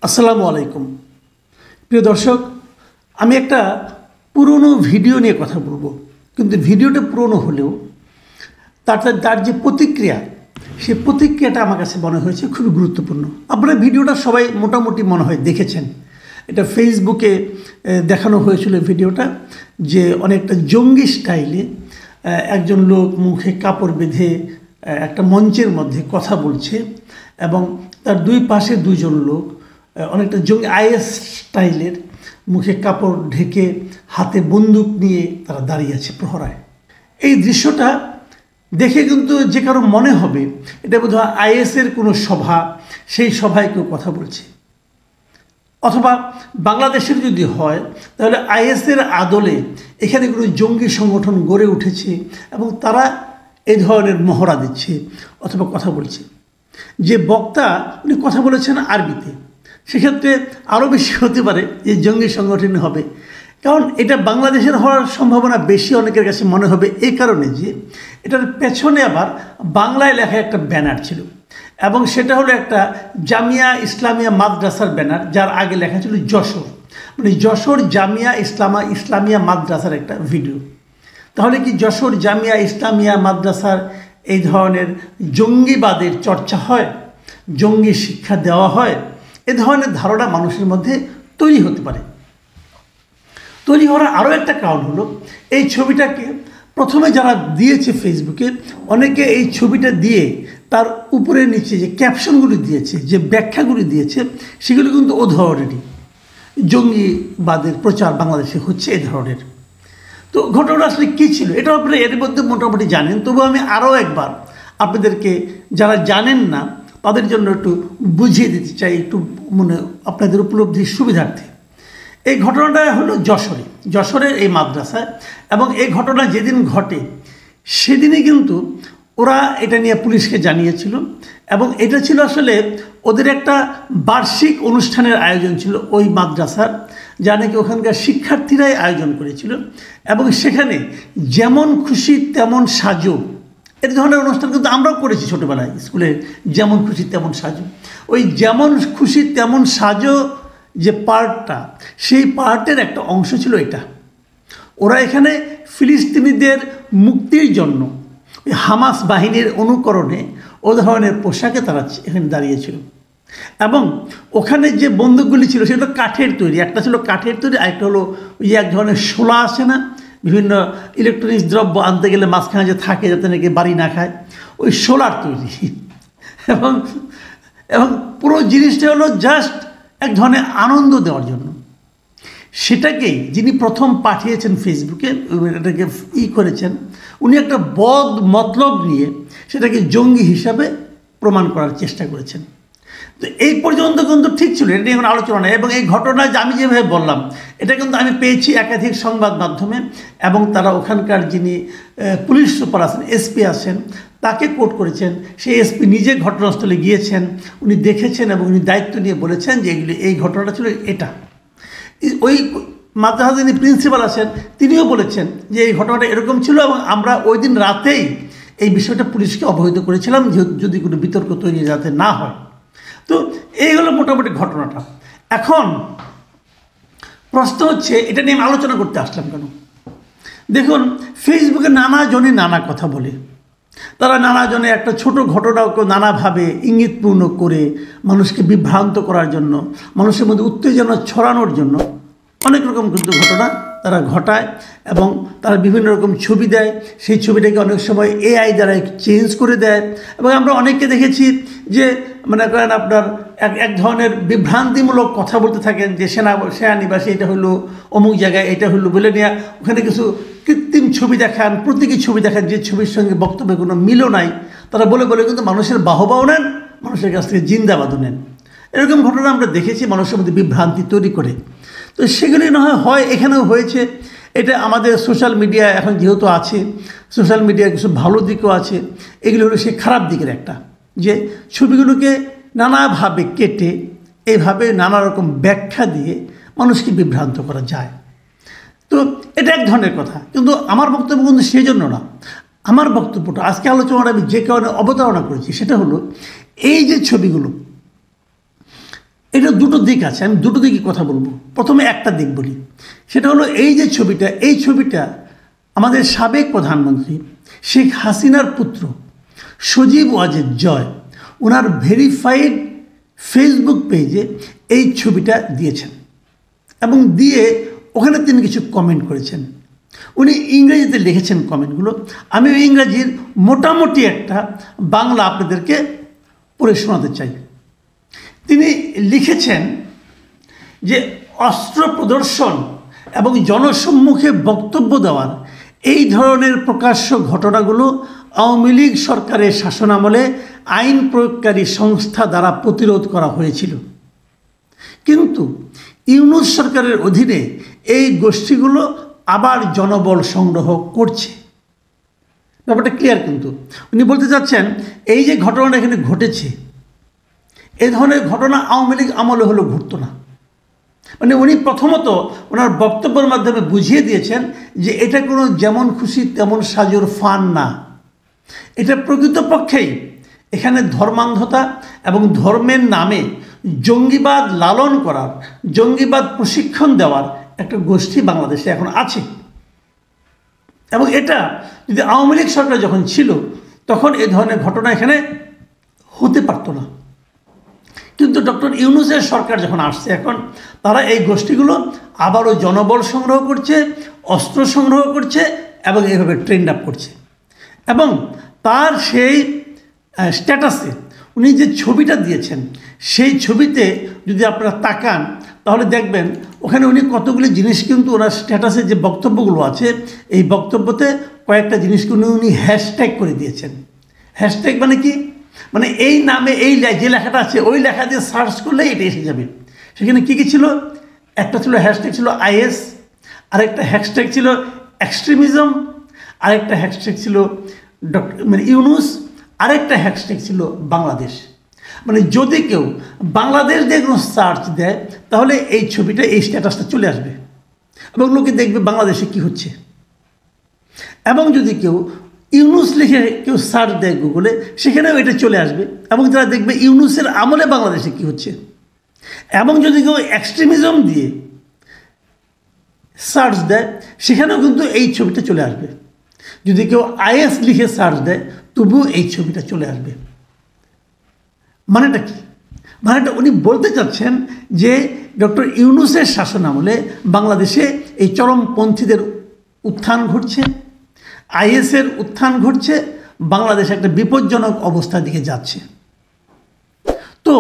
আসসালামু আলাইকুম প্রিয় দর্শক, আমি একটা পুরনো ভিডিও নিয়ে কথা বলবো। কিন্তু ভিডিওটা পুরনো হলেও তার যে প্রতিক্রিয়া, সেই প্রতিক্রিয়াটা আমার কাছে মনে হয়েছে খুবই গুরুত্বপূর্ণ। আপনারা ভিডিওটা সবাই মোটামুটি মনে হয় দেখেছেন। এটা ফেসবুকে দেখানো হয়েছিল ভিডিওটা, যে অনেকটা জঙ্গি স্টাইলে একজন লোক মুখে কাপড় বেঁধে একটা মঞ্চের মধ্যে কথা বলছে এবং তার দুই পাশে দুইজন লোক অনেকটা জঙ্গি আইএস স্টাইলের মুখে কাপড় ঢেকে হাতে বন্দুক নিয়ে তারা দাঁড়িয়ে আছে প্রহরায়। এই দৃশ্যটা দেখে কিন্তু যে কারো মনে হবে এটা বোধহয় আইএসের কোনো সভা, সেই সভায় কেউ কথা বলছে। অথবা বাংলাদেশের যদি হয় তাহলে আইএসের আদলে এখানে কোনো জঙ্গি সংগঠন গড়ে উঠেছে এবং তারা এই ধরনের মহড়া দিচ্ছে অথবা কথা বলছে। যে বক্তা উনি কথা বলেছেন আরবিতে, সেক্ষেত্রে আরও বেশি হতে পারে যে জঙ্গি সংগঠন হবে, কারণ এটা বাংলাদেশের হওয়ার সম্ভাবনা বেশি অনেকের কাছে মনে হবে এই কারণে যে এটার পেছনে আবার বাংলায় লেখা একটা ব্যানার ছিল এবং সেটা হলো একটা জামিয়া ইসলামিয়া মাদ্রাসার ব্যানার, যার আগে লেখা ছিল যশোর, মানে যশোর জামিয়া ইসলামিয়া মাদ্রাসার একটা ভিডিও। তাহলে কি যশোর জামিয়া ইসলামিয়া মাদ্রাসার এই ধরনের জঙ্গিবাদের চর্চা হয়, জঙ্গি শিক্ষা দেওয়া হয়, এ ধরনের ধারণা মানুষের মধ্যে তৈরি হতে পারে। তৈরি হওয়ার আরও একটা কারণ হলো এই ছবিটাকে প্রথমে যারা দিয়েছে ফেসবুকে, অনেকে এই ছবিটা দিয়ে তার উপরে নিচে যে ক্যাপশনগুলি দিয়েছে, যে ব্যাখ্যাগুলি দিয়েছে, সেগুলো কিন্তু ও ধরনেরই জঙ্গিবাদের প্রচার বাংলাদেশে হচ্ছে এই ধরনের। তো ঘটনা আসলে কী ছিল এটা আপনারা এর মধ্যে মোটামুটি জানেন, তবু আমি আরও একবার আপনাদেরকে, যারা জানেন না তাদের জন্য একটু বুঝিয়ে দিতে চাই, একটু আপনাদের উপলব্ধির সুবিধার্থে। এই ঘটনাটা হলো যশোরের এই মাদ্রাসায়, এবং এই ঘটনা যেদিন ঘটে সেদিনই কিন্তু ওরা এটা নিয়ে পুলিশকে জানিয়েছিল এবং এটা ছিল আসলে ওদের একটা বার্ষিক অনুষ্ঠানের আয়োজন ছিল ওই মাদ্রাসার, যা নাকি ওখানকার শিক্ষার্থীরাই আয়োজন করেছিল। এবং সেখানে যেমন খুশি তেমন সাজো, এই ধরনের অনুষ্ঠান কিন্তু আমরাও করেছি ছোটোবেলায় স্কুলে, যেমন খুশি তেমন সাজো। ওই যেমন খুশি তেমন সাজো যে পার্টটা, সেই পার্টের একটা অংশ ছিল এটা। ওরা এখানে ফিলিস্তিনিদের মুক্তির জন্য ওই হামাস বাহিনীর অনুকরণে ও ধরনের পোশাকে তারা এখানে দাঁড়িয়েছিল এবং ওখানে যে বন্দুকগুলি ছিল সেগুলো কাঠের তৈরি, একটা ছিল কাঠের তৈরি, আরেকটা হলো ওই এক ধরনের শোলা আসে না, বিভিন্ন ইলেকট্রনিক্স দ্রব্য আনতে গেলে মাঝখানে যে থাকে যাতে নাকি বাড়ি না খায়, ওই শোলার তৈরি। এবং এবং পুরো জিনিসটা হলো জাস্ট এক ধরনের আনন্দ দেওয়ার জন্য। সেটাকেই যিনি প্রথম পাঠিয়েছেন ফেসবুকে, এটাকে করেছেন, উনি একটা বদ মতলব নিয়ে সেটাকে জঙ্গি হিসাবে প্রমাণ করার চেষ্টা করেছেন। তো এই পর্যন্ত কিন্তু ঠিক ছিল, এটা নিয়ে এখন আলোচনা নেই। এবং এই ঘটনা যে আমি যেভাবে বললাম, এটা কিন্তু আমি পেয়েছি একাধিক সংবাদ মাধ্যমে, এবং তারা ওখানকার যিনি পুলিশ সুপার আছেন, এসপি আছেন, তাকে কোট করেছেন। সেই এসপি নিজে ঘটনাস্থলে গিয়েছেন, উনি দেখেছেন এবং উনি দায়িত্ব নিয়ে বলেছেন যে এই ঘটনাটা ছিল এটা। ওই মাদ্রাসা যিনি প্রিন্সিপাল আছেন তিনিও বলেছেন যে এই ঘটনাটা এরকম ছিল এবং আমরা ওই দিন রাতেই এই বিষয়টা পুলিশকে অবহিত করেছিলাম যদি কোনো বিতর্ক তৈরি যাতে না হয়। তো এই হলো মোটামুটি ঘটনাটা। এখন প্রশ্ন হচ্ছে এটা নিয়ে আমি আলোচনা করতে আসলাম কেন। দেখুন, ফেসবুকে নানাজনে নানা কথা বলে, তারা নানাজনে একটা ছোট ঘটনাকে নানাভাবে ইঙ্গিতপূর্ণ করে মানুষকে বিভ্রান্ত করার জন্য, মানুষের মধ্যে উত্তেজনা ছড়ানোর জন্য অনেক রকম কিন্তু ঘটনা তারা ঘটায় এবং তারা বিভিন্ন রকম ছবি দেয়। সেই ছবিটাকে অনেক সময় এআই দ্বারা চেঞ্জ করে দেয় এবং আমরা অনেককে দেখেছি যে মনে করেন আপনার এক ধরনের বিভ্রান্তিমূলক কথা বলতে থাকেন যে সেনানিবাসে এটা হলো অমুক জায়গায়, এটা হলো বলে নিয়ে ওখানে কিছু কৃত্রিম ছবি দেখান, প্রতীকী ছবি দেখান, যে ছবির সঙ্গে বক্তব্যের কোনো মিলও নাই। তারা বলে কিন্তু মানুষের বাহবাও নেন, মানুষের কাছ থেকে জিন্দাবাদও নেন। এরকম ঘটনা আমরা দেখেছি মানুষের মধ্যে বিভ্রান্তি তৈরি করে। তো সেগুলি না হয় এখানেও হয়েছে। এটা আমাদের সোশ্যাল মিডিয়া এখন যেহেতু আছে, সোশ্যাল মিডিয়ার কিছু ভালো দিকও আছে, এগুলো হলো সেই খারাপ দিকের একটা, যে ছবিগুলোকে নানাভাবে কেটে এইভাবে নানা রকম ব্যাখ্যা দিয়ে মানুষকে বিভ্রান্ত করা যায়। তো এটা এক ধরনের কথা, কিন্তু আমার বক্তব্য কিন্তু সেই জন্য না। আমার বক্তব্যটা আজকে আলোচনাটা আমি যে কারণে অবতারণা করেছি সেটা হলো এই যে ছবিগুলো, এটা দুটো দিক আছে, আমি দুটো দিকই কথা বলবো। প্রথমে একটা দিক বলি, সেটা হলো এই যে ছবিটা, এই ছবিটা আমাদের সাবেক প্রধানমন্ত্রী শেখ হাসিনার পুত্র সজীব ওয়াজেদ জয় ওনার ভেরিফাইড ফেসবুক পেজে এই ছবিটা দিয়েছেন এবং দিয়ে ওখানে তিনি কিছু কমেন্ট করেছেন। উনি ইংরেজিতে লিখেছেন কমেন্টগুলো, আমি ইংরেজির মোটামুটি একটা বাংলা আপনাদেরকে পড়ে শোনাতে চাই। তিনি লিখেছেন যে অস্ত্র প্রদর্শন এবং জনসম্মুখে বক্তব্য দেওয়ার এই ধরনের প্রকাশ্য ঘটনাগুলো আওয়ামী লীগ সরকারের শাসনামলে আইন প্রয়োগকারী সংস্থা দ্বারা প্রতিরোধ করা হয়েছিল, কিন্তু ইউনূস সরকারের অধীনে এই গোষ্ঠীগুলো আবার জনবল সংগ্রহ করছে। ব্যাপারটা ক্লিয়ার, কিন্তু উনি বলতে চাচ্ছেন এই যে ঘটনাটা এখানে ঘটেছে, এই ধরনের ঘটনা আওয়ামী লীগ আমলে হলেও ঘটতো না। মানে উনি প্রথমত ওনার বক্তব্যের মাধ্যমে বুঝিয়ে দিয়েছেন যে এটা কোনো যেমন খুশি তেমন সাজুর ফান না, এটা প্রকৃতপক্ষেই এখানে ধর্মান্ধতা এবং ধর্মের নামে জঙ্গিবাদ লালন করার, জঙ্গিবাদ প্রশিক্ষণ দেওয়ার একটা গোষ্ঠী বাংলাদেশে এখন আছে। এবং এটা যদি আওয়ামী লীগ সরকার যখন ছিল তখন এই ধরনের ঘটনা এখানে হতে পারতো না, কিন্তু ডক্টর ইউনূসের সরকার যখন আসছে এখন তারা এই গোষ্ঠীগুলো আবারও জনবল সংগ্রহ করছে, অস্ত্র সংগ্রহ করছে এবং এইভাবে ট্রেন্ড আপ করছে। এবং তার সেই স্ট্যাটাসে উনি যে ছবিটা দিয়েছেন, সেই ছবিতে যদি আপনারা তাকান তাহলে দেখবেন ওখানে উনি কতগুলি জিনিস কিন্তু ওনার স্ট্যাটাসে যে বক্তব্যগুলো আছে এই বক্তব্যতে কয়েকটা জিনিসকে উনি হ্যাশট্যাগ করে দিয়েছেন। হ্যাশট্যাগ মানে কি? মানে এই নামে এই যে লেখাটা আছে ওই লেখা দিয়ে সার্চ করলে এটা এসে যাবে। সেখানে কী কী ছিল? একটা ছিল হ্যাশট্যাগ ছিল আইএস, আরেকটা হ্যাশট্যাগ ছিল এক্সট্রিমিজম, আরেকটা হ্যাশট্যাগ ছিল মানে ইউনূস, আরেকটা হ্যাশট্যাগ ছিল বাংলাদেশ। মানে যদি কেউ বাংলাদেশ দিয়ে কোনো সার্চ দেয় তাহলে এই ছবিটা, এই স্ট্যাটাসটা চলে আসবে এবং লোকে দেখবে বাংলাদেশে কি হচ্ছে। এবং যদি কেউ ইউনূস লিখে কেউ সার্চ দেয় গুগলে, সেখানেও এটা চলে আসবে এবং তারা দেখবে ইউনূসের আমলে বাংলাদেশে কি হচ্ছে। এবং যদি কেউ এক্সট্রিমিজম দিয়ে সার্চ দেয় সেখানেও কিন্তু এই ছবিটা চলে আসবে। যদি কেউ আইএস লিখে সার্চ দেয় তবুও এই ছবিটা চলে আসবে। মানেটা কি? মানেটা উনি বলতে চাচ্ছেন যে ডক্টর ইউনূসের শাসন আমলে বাংলাদেশে এই চরমপন্থীদের উত্থান ঘটছে, আইএসের উত্থান ঘটছে, বাংলাদেশ একটা বিপজ্জনক অবস্থার দিকে যাচ্ছে। তো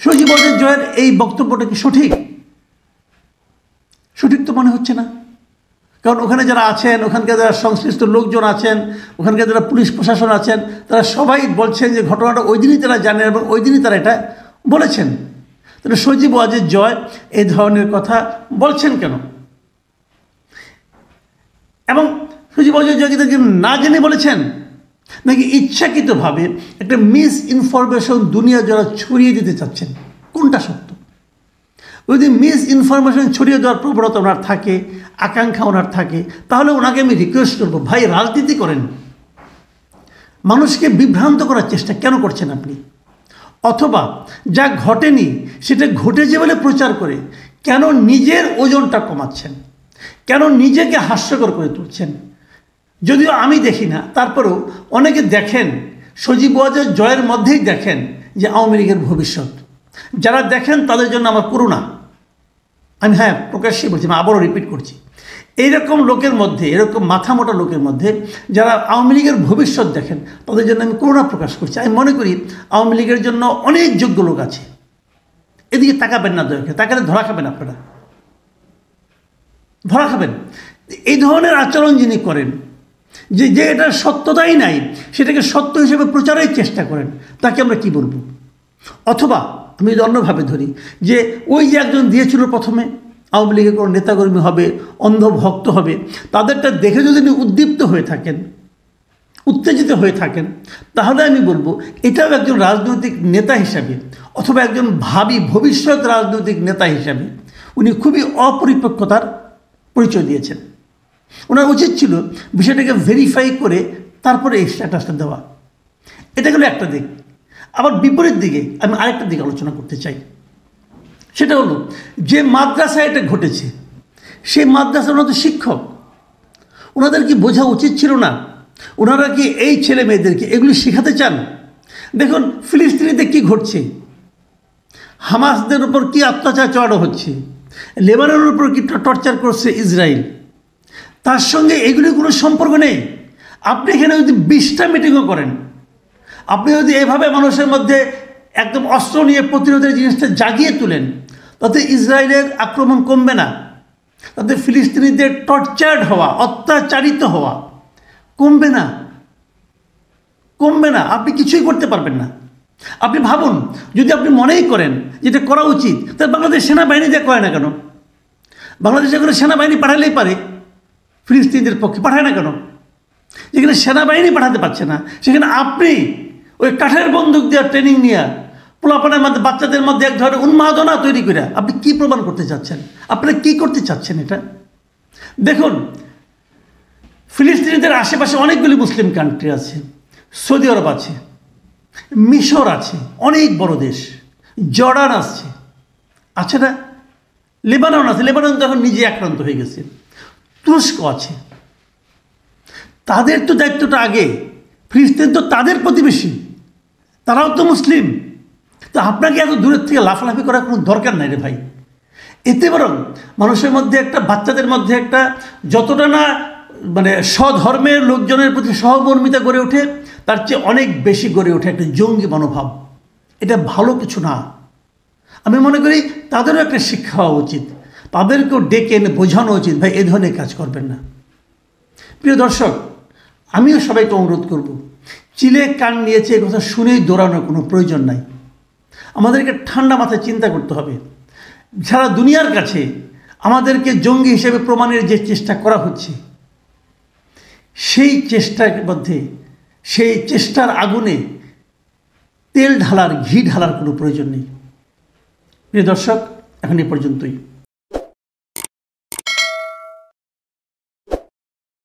সজীব ওয়াজেদ জয়ের এই বক্তব্যটা কি সঠিক? সঠিক তো মনে হচ্ছে না, কারণ ওখানে যারা আছেন, ওখানকার যারা সংশ্লিষ্ট লোকজন আছেন, ওখানকার যারা পুলিশ প্রশাসন আছেন, তারা সবাই বলছেন যে ঘটনাটা ওই দিনই তারা জানেন এবং ওই দিনই তারা এটা বলেছেন। তাহলে সজীব ওয়াজেদ জয় এই ধরনের কথা বলছেন কেন? এবং সজীব ওয়াজেদ জয় কি না জেনে বলেছেন, নাকি ইচ্ছাকৃতভাবে একটা মিস ইনফরমেশন দুনিয়া যারা ছড়িয়ে দিতে চাচ্ছেন? কোনটা সত্য? যদি মিস ইনফরমেশন ছড়িয়ে দেওয়ার প্রবণতা ওনার থাকে, আকাঙ্ক্ষা ওনার থাকে, তাহলে ওনাকে আমি রিকোয়েস্ট করবো, ভাই রাজনীতি করেন, মানুষকে বিভ্রান্ত করার চেষ্টা কেন করছেন আপনি? অথবা যা ঘটেনি সেটা ঘটেছে বলে প্রচার করে কেন নিজের ওজনটা কমাচ্ছেন? কেন নিজেকে হাস্যকর করে তুলছেন? যদিও আমি দেখি না, তারপরেও অনেকে দেখেন, সজীব ওয়াজেদ জয়ের মধ্যেই দেখেন যে আওয়ামী লীগের ভবিষ্যৎ। যারা দেখেন তাদের জন্য আমার করুণা। আমি প্রকাশ্যে বলছি, আমি আবারও রিপিট করছি, এইরকম লোকের মধ্যে, এরকম মাথা মোটা লোকের মধ্যে যারা আওয়ামী লীগের ভবিষ্যৎ দেখেন তাদের জন্য আমি করুণা প্রকাশ করছি। আমি মনে করি আওয়ামী লীগের জন্য অনেক যোগ্য লোক আছে। এদিকে তাকাবেন না, দয়া করে তাকালে ধরা খাবেন, আপনারা ধরা খাবেন। এই ধরনের আচরণ যিনি করেন, যে এটার সত্যতাই নাই সেটাকে সত্য হিসেবে প্রচারের চেষ্টা করেন, তাকে আমরা কি বলবো? অথবা আমি যদি অন্যভাবে ধরি, যে ওই যে একজন দিয়েছিল প্রথমে আওয়ামী লীগের কোনো নেতাকর্মী হবে, অন্ধভক্ত হবে, তাদেরটা দেখে যদি উনি উদ্দীপ্ত হয়ে থাকেন, উত্তেজিত হয়ে থাকেন, তাহলে আমি বলবো এটাও একজন রাজনৈতিক নেতা হিসাবে অথবা একজন ভাবী ভবিষ্যৎ রাজনৈতিক নেতা হিসাবে উনি খুবই অপরিপক্কতার পরিচয় দিয়েছেন। ওনার উচিত ছিল বিষয়টাকে ভেরিফাই করে তারপরে এই স্ট্যাটাসটা দেওয়া। এটা গেল একটা দিক। আবার বিপরীত দিকে আমি আরেকটা দিক আলোচনা করতে চাই। সেটা হলো যে মাদ্রাসায় এটা ঘটেছে, সেই মাদ্রাসার ওনাদের শিক্ষক, ওনাদের কি বোঝা উচিত ছিল না? ওনারা কি এই ছেলে মেয়েদেরকে এগুলি শেখাতে চান? দেখুন ফিলিস্তিনিতে কি ঘটছে, হামাসদের উপর কি অত্যাচার চালানো হচ্ছে, লেবাননের উপর কি টর্চার করছে ইসরায়েল, তার সঙ্গে এগুলির কোনো সম্পর্ক নেই। আপনি এখানে যদি 20টা মিটিংও করেন, আপনি যদি এভাবে মানুষের মধ্যে একদম অস্ত্র নিয়ে প্রতিরোধের জিনিসটা জাগিয়ে তোলেন, তাতে ইসরায়েলের আক্রমণ কমবে না, তাতে ফিলিস্তিনিদের টর্চার্ড হওয়া, অত্যাচারিত হওয়া কমবে না, কমবে না। আপনি কিছুই করতে পারবেন না। আপনি ভাবুন, যদি আপনি মনেই করেন যেটা করা উচিত, তাহলে বাংলাদেশ সেনাবাহিনী দিয়ে করে না কেন? বাংলাদেশে কোনো সেনাবাহিনী পাঠালেই পারে, ফিলিস্তিনিদের পক্ষে পাঠায় না কেন? যেখানে সেনাবাহিনী পাঠাতে পারছে না, সেখানে আপনি ওই কাঠের বন্দুক দেওয়ার ট্রেনিং নিয়ে পোলাপানের মধ্যে, বাচ্চাদের মধ্যে এক ধরনের উন্মাদনা তৈরি করে আপনি কি প্রমাণ করতে চাচ্ছেন? আপনারা কি করতে চাচ্ছেন এটা? দেখুন, ফিলিস্তিনিদের আশেপাশে অনেকগুলি মুসলিম কান্ট্রি আছে, সৌদি আরব আছে, মিশর আছে, অনেক বড় দেশ, জর্ডান আছে না, লেবানন আছে, লেবানন তো এখন নিজে আক্রান্ত হয়ে গেছে, তুরস্ক আছে। তাদের তো দায়িত্বটা আগে, ফিলিস্তিন তো তাদের প্রতিবেশী, তারাও তো মুসলিম। তো আপনাকে এত দূরের থেকে লাফালাফি করার কোনো দরকার নাই রে ভাই। এতে বরং মানুষের মধ্যে একটা, বাচ্চাদের মধ্যে একটা, যতটা না মানে স্বধর্মের লোকজনের প্রতি সহমর্মিতা গড়ে ওঠে, তার চেয়ে অনেক বেশি গড়ে ওঠে একটা জঙ্গি মনোভাব। এটা ভালো কিছু না। আমি মনে করি তাদেরও একটা শিক্ষা হওয়া উচিত, তাদেরকেও ডেকে এনে বোঝানো উচিত, ভাই এ ধরনের কাজ করবেন না। প্রিয় দর্শক, আমিও সবাইকে অনুরোধ করব, চিলে কান নিয়েছে এ কথা শুনেই দৌড়ানোর কোনো প্রয়োজন নাই। আমাদেরকে ঠান্ডা মাথায় চিন্তা করতে হবে। সারা দুনিয়ার কাছে আমাদেরকে জঙ্গি হিসেবে প্রমাণের যে চেষ্টা করা হচ্ছে, সেই চেষ্টার মধ্যে, সেই চেষ্টার আগুনে তেল ঢালার, ঘি ঢালার কোনো প্রয়োজন নেই। প্রিয় দর্শক, এখন এ পর্যন্তই।